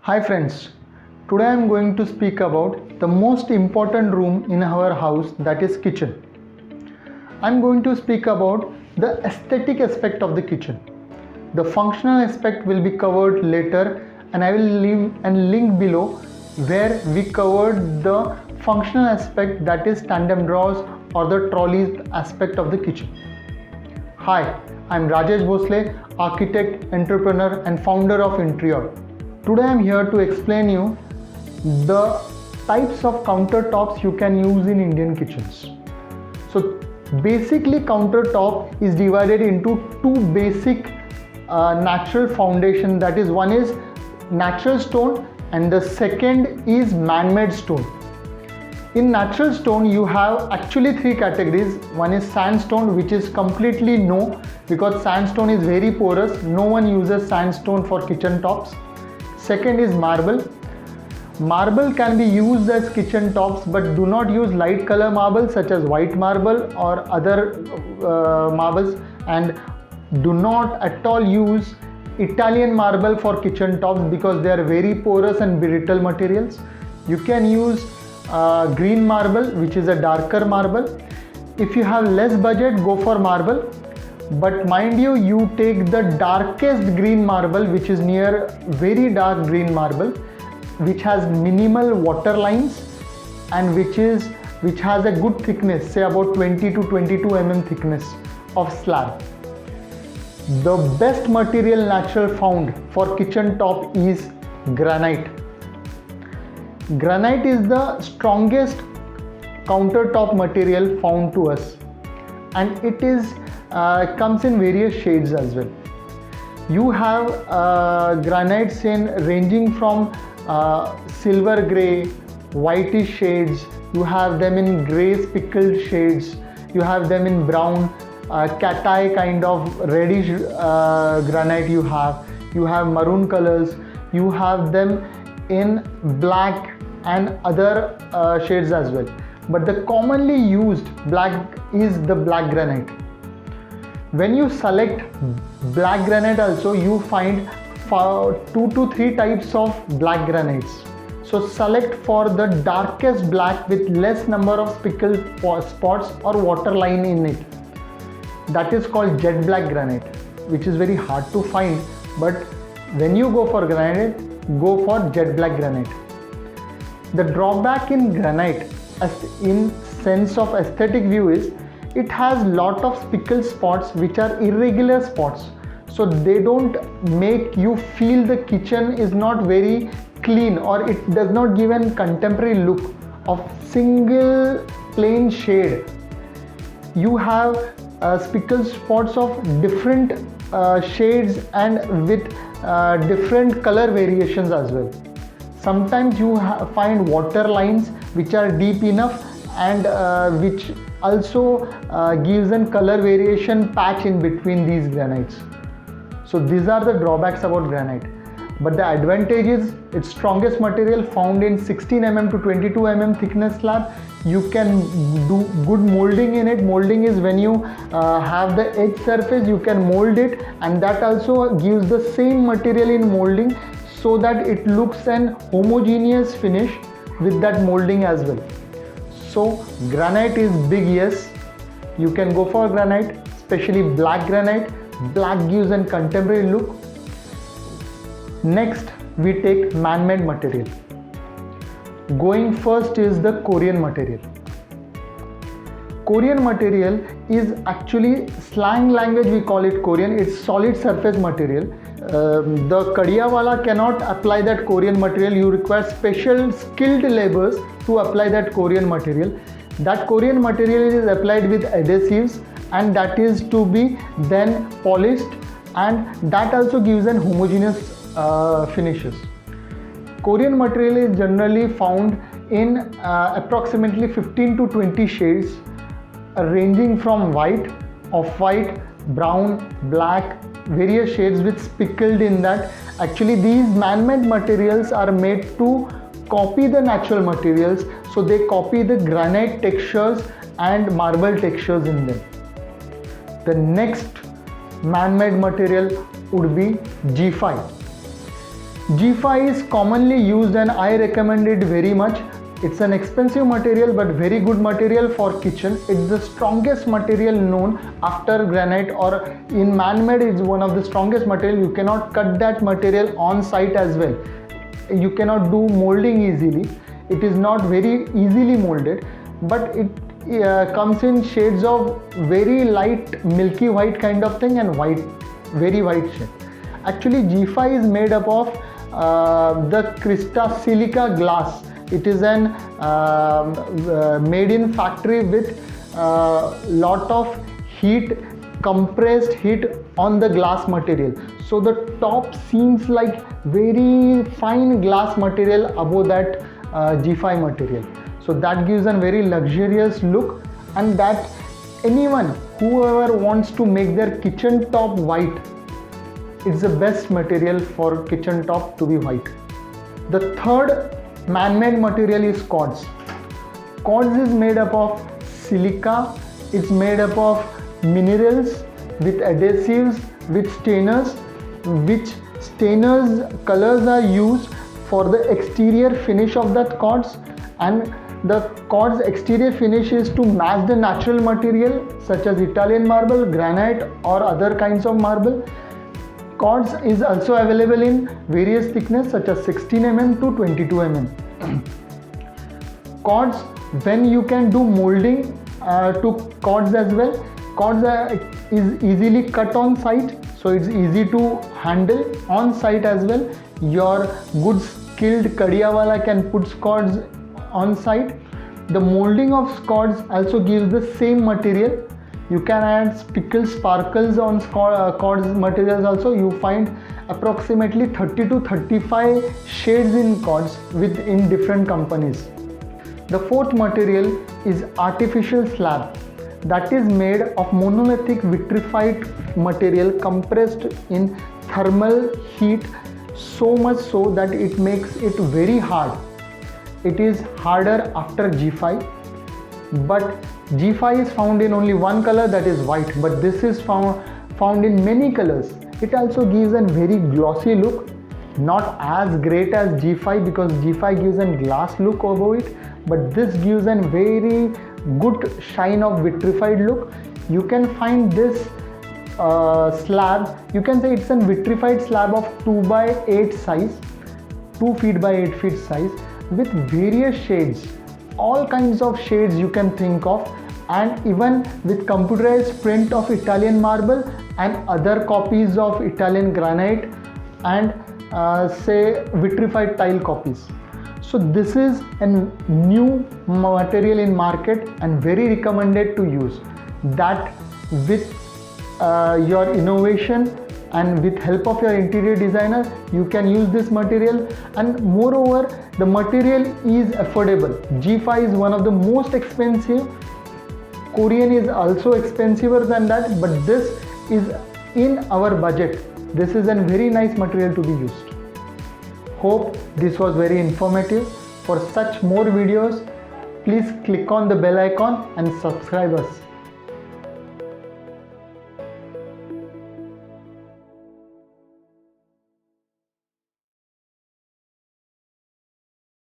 Hi friends, today I am going to speak about the most important room in our house, that is kitchen. I am going to speak about the aesthetic aspect of the kitchen. The functional aspect will be covered later, and I will leave a link below where we covered the functional aspect, that is tandem drawers or the trolleys aspect of the kitchen. Hi, I am Rajesh Bhosle, architect, entrepreneur and founder of Intrior. Today I am here to explain you the types of countertops you can use in Indian kitchens. So basically countertop is divided into two basic natural foundation, that is, one is natural stone and the second is man-made stone. In natural stone you have actually three categories. One is sandstone, which is completely no, because sandstone is very porous. No one uses sandstone for kitchen tops. Second is marble. Marble can be used as kitchen tops, but do not use light color marble such as white marble or other marbles, and do not at all use Italian marble for kitchen tops because they are very porous and brittle materials. You can use green marble, which is a darker marble. If you have less budget, go for marble. But mind you, you take the darkest green marble, which is near very dark green marble, which has minimal water lines and which has a good thickness, say about 20 to 22 mm thickness of slab. The best material natural found for kitchen top is granite. Granite is the strongest countertop material found to us, and it is comes in various shades as well. You have granites ranging from silver grey, whitish shades. You have them in grey speckled shades. You have them in brown, cat eye kind of reddish granite. You have maroon colors. You have them in black and other shades as well. But the commonly used black is the black granite. When you select black granite also, you find 2 to 3 types of black granites. So select for the darkest black with less number of speckled spots or water line in it. That is called jet black granite, which is very hard to find, but when you go for granite, go for jet black granite. The drawback in granite in sense of aesthetic view is it has lot of speckled spots which are irregular spots, so they don't make you feel the kitchen is not very clean, or it does not give a contemporary look of single plain shade. You have speckled spots of different shades and with different color variations as well. Sometimes you find water lines which are deep enough and which also gives a color variation patch in between these granites. So these are the drawbacks about granite. But the advantage is its strongest material, found in 16 mm to 22 mm thickness slab. You can do good molding in it. Molding is when you have the edge surface, you can mold it, and that also gives the same material in molding so that it looks an homogeneous finish with that molding as well. So granite is big yes. You can go for granite, especially black granite. Black gives a contemporary look. Next we take man-made material. Going first is the Korean material. Korean material is actually slang language, we call it Korean. It's solid surface material. The Kadiawala cannot apply that Korean material. You require special skilled laborers to apply that Korean material. That Korean material is applied with adhesives, and that is to be then polished, and that also gives an homogeneous finishes. Korean material is generally found in approximately 15 to 20 shades, ranging from white, off-white, brown, black, various shades with speckled in that. Actually these man-made materials are made to copy the natural materials, so they copy the granite textures and marble textures in them. The next man-made material would be G5. G5 is commonly used and I recommend it very much. It's an expensive material but very good material for kitchen. It's the strongest material known after granite, or in man-made it's one of the strongest material. You cannot cut that material on site as well. You cannot do molding easily. It is not very easily molded, but it comes in shades of very light milky white kind of thing and white, very white shade. Actually G5 is made up of the Crista silica glass. It is an made in factory with lot of heat, compressed heat on the glass material, so the top seems like very fine glass material above that G5 material. So that gives a very luxurious look, and that anyone whoever wants to make their kitchen top white, it's the best material for kitchen top to be white. The third man-made material is quartz. Quartz is made up of silica. It's made up of minerals with adhesives, with stainers, which stainers colors are used for the exterior finish of that quartz, and the quartz exterior finish is to match the natural material such as Italian marble, granite or other kinds of marble. Quartz is also available in various thickness such as 16 mm to 22 mm. Quartz, when you can do molding to quartz as well. Quartz is easily cut on site, so it's easy to handle on site as well. Your good skilled kadiawala can put quartz on site. The molding of quartz also gives the same material. You can add spickle sparkles on quartz materials also. You find approximately 30 to 35 shades in quartz in different companies. The fourth material is artificial slab, that is made of monolithic vitrified material compressed in thermal heat, so much so that it makes it very hard. It is harder after G5, but G5 is found in only one color, that is white, but this is found in many colors. It also gives a very glossy look, not as great as G5 because G5 gives a glass look above it, but this gives a very good shine of vitrified look. You can find this slab, you can say it's a vitrified slab of 2 by 8 size, 2 feet by 8 feet size, with various shades, all kinds of shades you can think of, and even with computerized print of Italian marble and other copies of Italian granite and say vitrified tile copies. So this is a new material in market and very recommended to use. That with your innovation and with help of your interior designer, you can use this material, and moreover the material is affordable. G5 is one of the most expensive. Korean is also expensive than that, but this is in our budget. This is a very nice material to be used. Hope this was very informative. For such more videos, please click on the bell icon and subscribe us.